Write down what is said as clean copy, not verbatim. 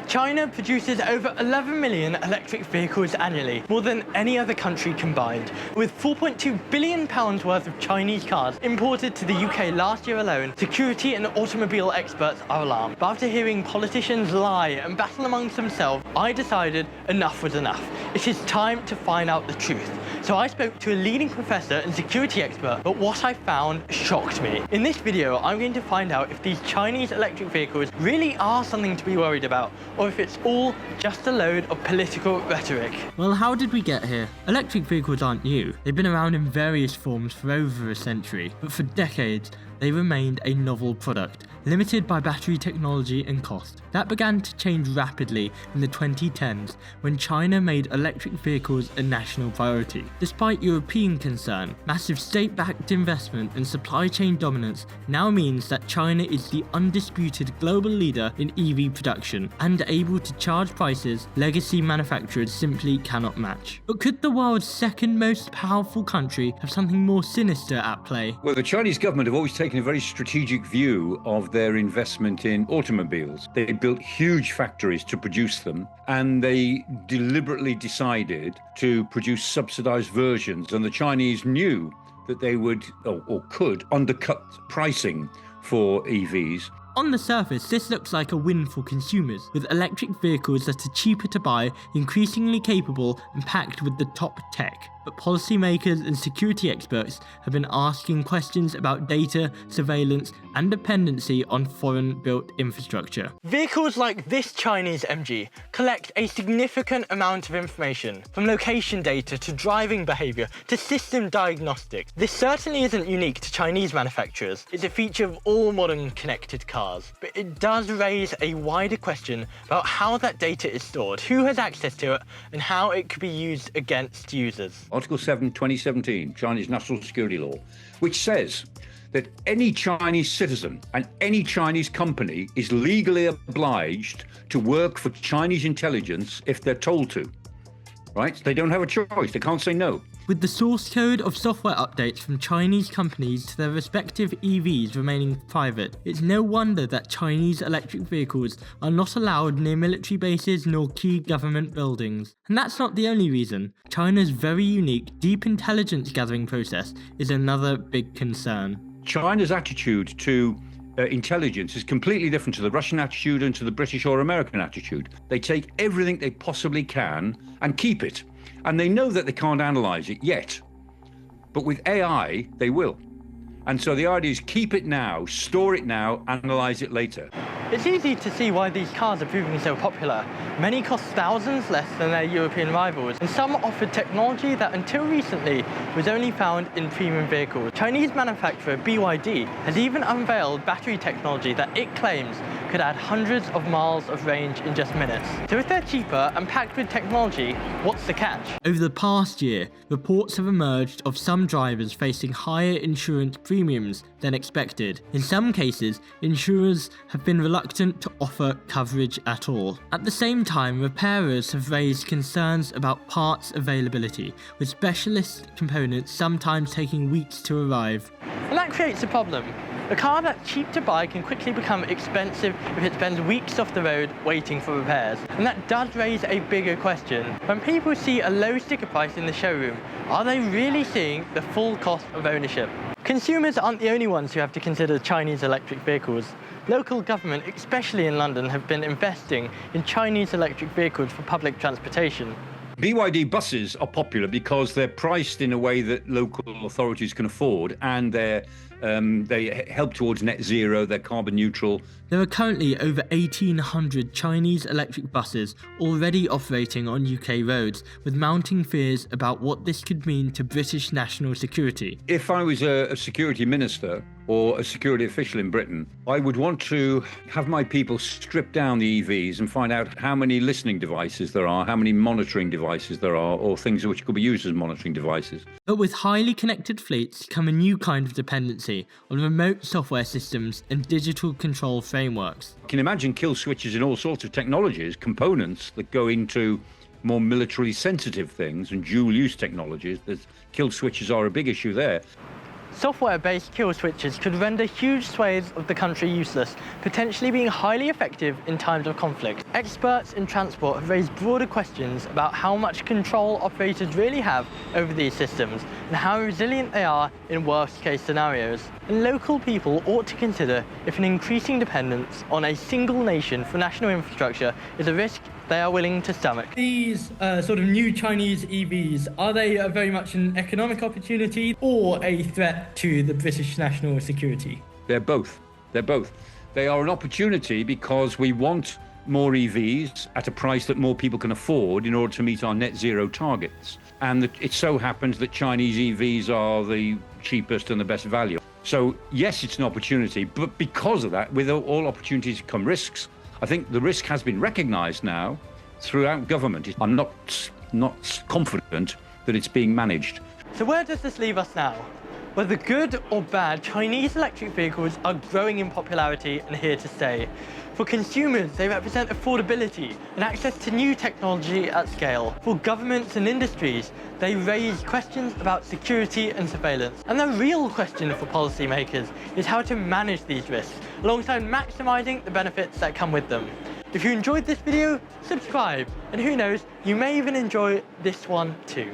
China produces over 11 million electric vehicles annually, more than any other country combined, with £4.2 billion worth of Chinese cars imported to the UK last year alone. Security and automobile experts are alarmed. But after hearing politicians lie and battle amongst themselves, I decided enough was enough. It is time to find out the truth. So I spoke to a leading professor and security expert, but what I found shocked me. In this video, I'm going to find out if these Chinese electric vehicles really are something to be worried about, or if it's all just a load of political rhetoric. Well, how did we get here? Electric vehicles aren't new. They've been around in various forms for over a century, but for decades, they remained a novel product, limited by battery technology and cost. That began to change rapidly in the 2010s when China made electric vehicles a national priority. Despite European concern, massive state-backed investment and supply chain dominance now means that China is the undisputed global leader in EV production and able to charge prices legacy manufacturers simply cannot match. But could the world's second most powerful country have something more sinister at play? Well, the Chinese government have always taken a very strategic view of their investment in automobiles. They built huge factories to produce them, and they deliberately decided to produce subsidized versions. And the Chinese knew that they would or could undercut pricing for EVs. On the surface, this looks like a win for consumers, with electric vehicles that are cheaper to buy, increasingly capable and packed with the top tech. But policymakers and security experts have been asking questions about data, surveillance, and dependency on foreign-built infrastructure. Vehicles like this Chinese MG collect a significant amount of information, from location data to driving behavior to system diagnostics. This certainly isn't unique to Chinese manufacturers. It's a feature of all modern connected cars. But it does raise a wider question about how that data is stored, who has access to it, and how it could be used against users. Article 7, 2017, Chinese National Security Law, which says that any Chinese citizen and any Chinese company is legally obliged to work for Chinese intelligence if they're told to, right? They don't have a choice. They can't say no. With the source code of software updates from Chinese companies to their respective EVs remaining private, it's no wonder that Chinese electric vehicles are not allowed near military bases nor key government buildings. And that's not the only reason. China's very unique deep intelligence gathering process is another big concern. China's attitude to intelligence is completely different to the Russian attitude and to the British or American attitude. They take everything they possibly can and keep it. And they know that they can't analyze it yet. But with AI, they will. And so the idea is keep it now, store it now, analyze it later. It's easy to see why these cars are proving so popular. Many cost thousands less than their European rivals, and some offered technology that until recently was only found in premium vehicles. Chinese manufacturer BYD has even unveiled battery technology that it claims could add hundreds of miles of range in just minutes. So if they're cheaper and packed with technology, what's the catch? Over the past year, reports have emerged of some drivers facing higher insurance premiums than expected. In some cases, insurers have been reluctant to offer coverage at all. At the same time, repairers have raised concerns about parts availability, with specialist components sometimes taking weeks to arrive. And that creates a problem. A car that's cheap to buy can quickly become expensive if it spends weeks off the road waiting for repairs. And that does raise a bigger question. When people see a low sticker price in the showroom, are they really seeing the full cost of ownership? Consumers aren't the only ones who have to consider Chinese electric vehicles. Local government, especially in London, have been investing in Chinese electric vehicles for public transportation. BYD buses are popular because they're priced in a way that local authorities can afford, and they help towards net zero, they're carbon neutral. There are currently over 1,800 Chinese electric buses already operating on UK roads, with mounting fears about what this could mean to British national security. If I was a security minister or a security official in Britain, I would want to have my people strip down the EVs and find out how many listening devices there are, how many monitoring devices there are, or things which could be used as monitoring devices. But with highly connected fleets come a new kind of dependency on remote software systems and digital control frameworks. You can imagine kill switches in all sorts of technologies, components that go into more militarily sensitive things and dual-use technologies. Kill switches are a big issue there. Software-based kill switches could render huge swathes of the country useless, potentially being highly effective in times of conflict. Experts in transport have raised broader questions about how much control operators really have over these systems and how resilient they are in worst-case scenarios. And local people ought to consider if an increasing dependence on a single nation for national infrastructure is a risk they are willing to stomach. These sort of new Chinese EVs, are they very much an economic opportunity or a threat to the British national security? They're both. They're both. They are an opportunity because we want more EVs at a price that more people can afford in order to meet our net zero targets. And it so happens that Chinese EVs are the cheapest and the best value. So yes, it's an opportunity, but because of that, with all opportunities come risks. I think the risk has been recognised now throughout government. I'm not confident that it's being managed. So where does this leave us now? Whether good or bad, Chinese electric vehicles are growing in popularity and here to stay. For consumers, they represent affordability and access to new technology at scale. For governments and industries, they raise questions about security and surveillance. And the real question for policymakers is how to manage these risks, alongside maximising the benefits that come with them. If you enjoyed this video, subscribe, and who knows, you may even enjoy this one too.